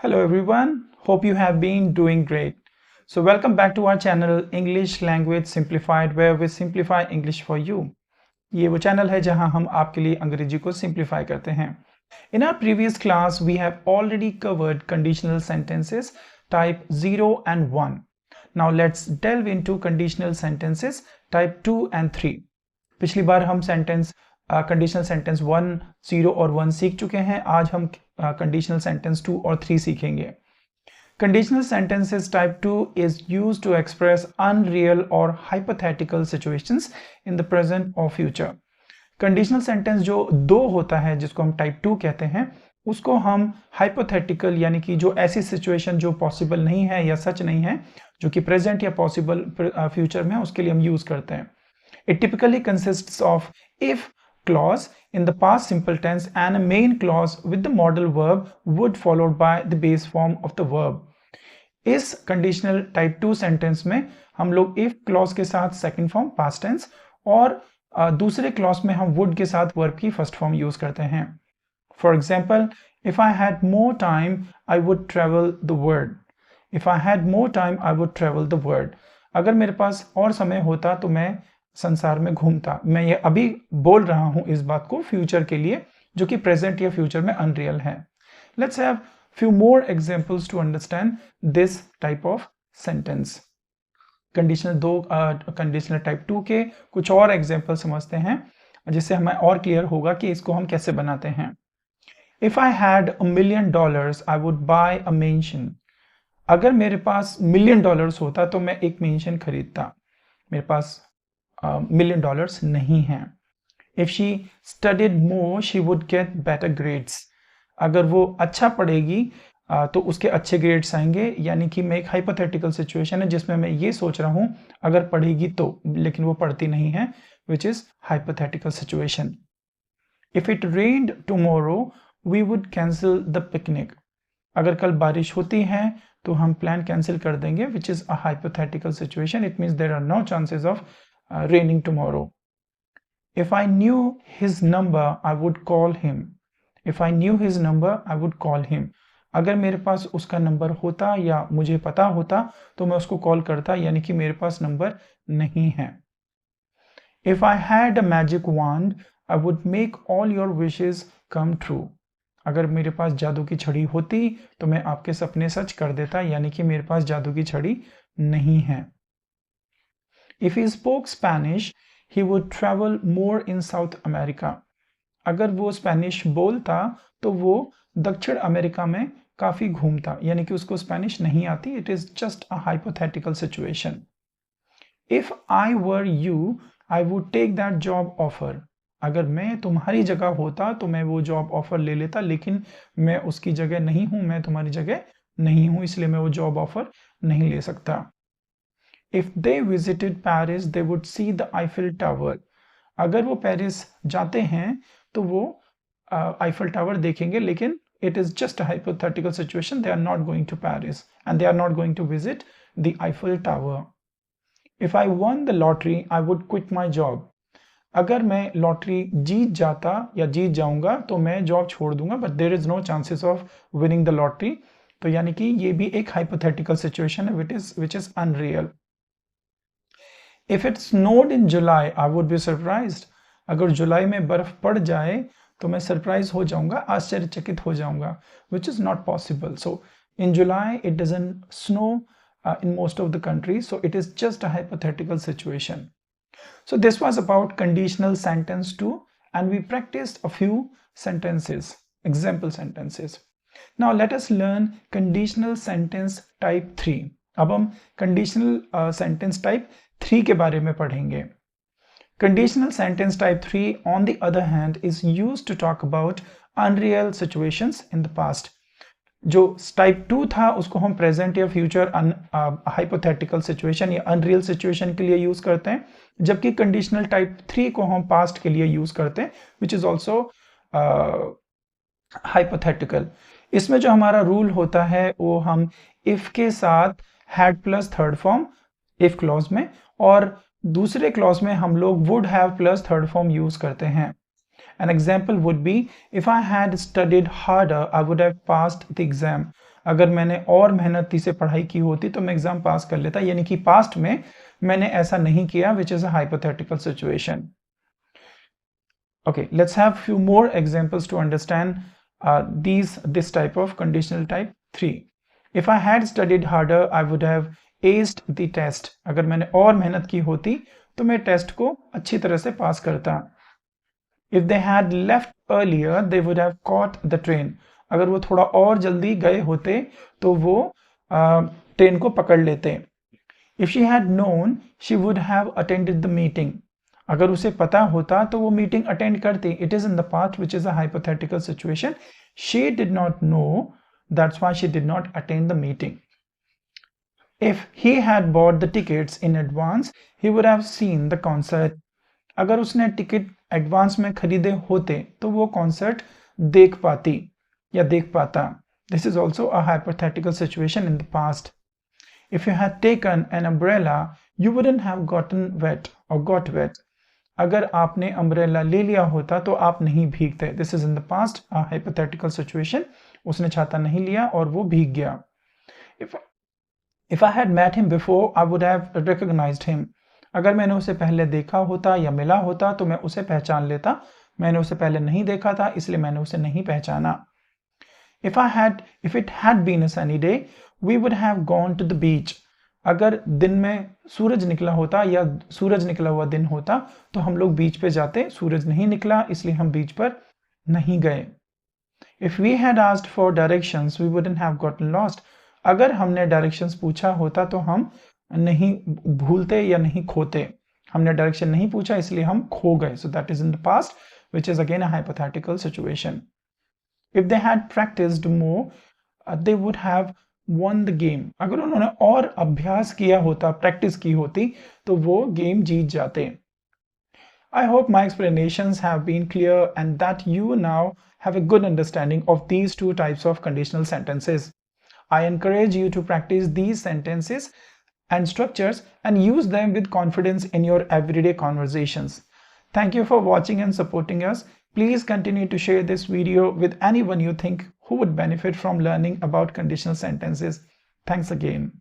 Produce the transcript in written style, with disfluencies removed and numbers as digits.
Hello everyone, hope you have been doing great. So welcome back to our channel English Language Simplified where we simplify English for you. ये वो channel है जहां हम आपके लिए अंग्रेजी को सिंप्लीफाई करते हैं. In our previous class we have already covered conditional sentences type 0 and 1. Now let's delve into conditional sentences type 2 and 3. पिछली बार हम कंडीशनल सेंटेंस 1, 0 और 1 सीख चुके हैं. आज हम कंडीशनल सेंटेंस 2 और 3 सीखेंगे. Conditional sentences type 2 is used to express unreal or hypothetical situations in the present or future. Conditional sentence जो 2 होता है जिसको हम टाइप 2 कहते हैं उसको हम हाइपोथेटिकल यानी कि जो ऐसी सिचुएशन जो पॉसिबल नहीं है या सच नहीं है जो कि प्रेजेंट या पॉसिबल फ्यूचर में उसके लिए हम यूज करते हैं. It typically consists of if clause in the past simple tense and a main clause with the modal verb would followed by the base form of the verb. इस conditional type 2 sentence में हम लोग if clause के साथ second form past tense और दूसरे clause में हम would के साथ verb की first form use करते हैं. For example, if I had more time, I would travel the world. If I had more time, I would travel the world. अगर मेरे पास और समय होता तो मैं संसार में घूमता. मैं ये अभी बोल रहा हूं इस बात को फ्यूचर के लिए जो कि प्रेजेंट या फ्यूचर में अनरियल है. Let's have few more examples to understand this type of sentence. Conditional type 2 के कुछ और एग्जांपल समझते हैं जिससे हमें और क्लियर होगा कि इसको हम कैसे बनाते हैं. If I had $1 million, I would buy a mention. अगर मेरे पास $1 million होता तो मैं एक मेंशन खरीदता. मेरे पास $1 million नहीं है. If she studied more, she would get better grades. अगर वो अच्छा पढ़ेगी तो उसके अच्छे ग्रेड्स आएंगे. यानी कि मैं एक हाइपोथेटिकल सिचुएशन है जिसमें मैं ये सोच रहा हूं अगर पढ़ेगी तो, लेकिन वो पढ़ती नहीं है, which is hypothetical situation. If it rained tomorrow, we would cancel the picnic. अगर कल बारिश होती है तो हम प्लान कैंसिल कर देंगे, which is a hypothetical situation. It means there are no chances of raining tomorrow. If I knew his number, I would call him. If I knew his number, I would call him. अगर मेरे पास उसका number होता या मुझे पता होता तो मैं उसको कॉल करता, यानी कि मेरे पास नंबर नहीं है. If I had a magic wand, I would make all your wishes come true. अगर मेरे पास जादू की छड़ी होती तो मैं आपके सपने सच कर देता, यानी कि मेरे पास जादू की छड़ी नहीं है. If he spoke Spanish, he would travel more in South America. अगर वो स्पेनिश बोलता तो वो दक्षिण अमेरिका में काफी घूमता, यानी कि उसको स्पेनिश नहीं आती. It is just a hypothetical situation. If I were you, I would take that job offer. अगर मैं तुम्हारी जगह होता तो मैं वो जॉब ऑफर ले लेता, लेकिन मैं उसकी जगह नहीं हूं, मैं तुम्हारी जगह नहीं हूं, इसलिए मैं वो जॉब ऑफर नहीं ले सकता. If they visited Paris, they would see the Eiffel Tower. अगर वो पेरिस जाते हैं तो वो आईफल टावर देखेंगे, लेकिन it is just a hypothetical situation. They are not going to Paris and they are not going to visit the Eiffel Tower. If I won the lottery, I would quit my job. अगर मैं lottery जीत जाता या जीत जाऊंगा तो मैं job छोड़ दूंगा, but there is no chances of winning the lottery. तो यानी कि ये भी एक hypothetical situation है which is unreal. If it snowed in July, I would be surprised. अगर जुलाई में बर्फ पड़ जाए तो मैं सरप्राइज हो जाऊंगा, आश्चर्यचकित हो जाऊंगा, which is not possible. So in July it doesn't snow in most of the country, so it is just a hypothetical situation. So this was about conditional sentence 2 and we practiced a few sentences, example sentences. Now let us learn conditional sentence type 3. अब हम conditional sentence type 3 के बारे में पढ़ेंगे. Conditional sentence type 3 on the other hand is used to talk about unreal situations in the past. जो type 2 था उसको हम प्रेजेंट या फ्यूचर हाइपोथेटिकल सिचुएशन या अनरियल सिचुएशन के लिए यूज करते हैं, जबकि कंडीशनल टाइप 3 को हम पास्ट के लिए यूज करते हैं, विच इज ऑल्सो हाइपोथेटिकल. इसमें जो हमारा रूल होता है वो हम इफ के साथ had plus third form if clause में और दूसरे क्लॉज में हम लोग would have plus third form use करते हैं. An example would be, if I had studied harder, I would have passed the exam. अगर मैंने और मेहनती से पढ़ाई की होती तो मैं एग्जाम पास कर लेता, यानी कि पास्ट में मैंने ऐसा नहीं किया, which is a hypothetical situation. Okay, let's have few more examples to understand this type of conditional type 3. If I had studied harder, I would have aced the test. अगर मैंने और मेहनत की होती तो मैं टेस्ट को अच्छी तरह से पास करता. If they had left earlier, they would have caught the train. अगर वो थोड़ा और जल्दी गए होते तो वो ट्रेन को पकड़ लेते. If she had known, she would have attended the meeting. अगर उसे पता होता तो वो मीटिंग अटेंड करती. It is in the past, which is a hypothetical situation. She did not know, that's why she did not attend the meeting. If he had bought the tickets in advance, he would have seen the concert. अगर उसने ticket advance में खरीदे होते तो वो concert देख पाती या देख पाता. This is also a hypothetical situation in the past. If you had taken an umbrella, you wouldn't have gotten wet or got wet. अगर आपने अम्ब्रेला ले लिया होता तो आप नहीं भीगते. This is in the past, a hypothetical situation. उसने छाता नहीं लिया और वो भीग गया. If I had met him before, I would have recognized him. अगर मैंने उसे पहले देखा होता या मिला होता तो मैं उसे पहचान लेता. मैंने उसे पहले नहीं देखा था इसलिए मैंने उसे नहीं पहचाना. If it had been a sunny day, we would have gone to the beach. अगर दिन में सूरज निकला होता या सूरज निकला हुआ दिन होता तो हम लोग बीच पे जाते. सूरज नहीं निकला इसलिए हम बीच पर नहीं गए. If we had asked for directions, we wouldn't have gotten lost. अगर हमने डायरेक्शंस पूछा होता तो हम नहीं भूलते या नहीं खोते. हमने डायरेक्शन नहीं पूछा इसलिए हम खो गए. So that is in the past, which is again a hypothetical situation. If they had practiced more, they would have won the game. अगर उन्होंने और अभ्यास किया होता, प्रैक्टिस की होती तो वो गेम जीत जाते. I hope my explanations have been clear and that you now have a good understanding of these two types of conditional sentences. I encourage you to practice these sentences and structures and use them with confidence in your everyday conversations. Thank you for watching and supporting us. Please continue to share this video with anyone you think who would benefit from learning about conditional sentences. Thanks again.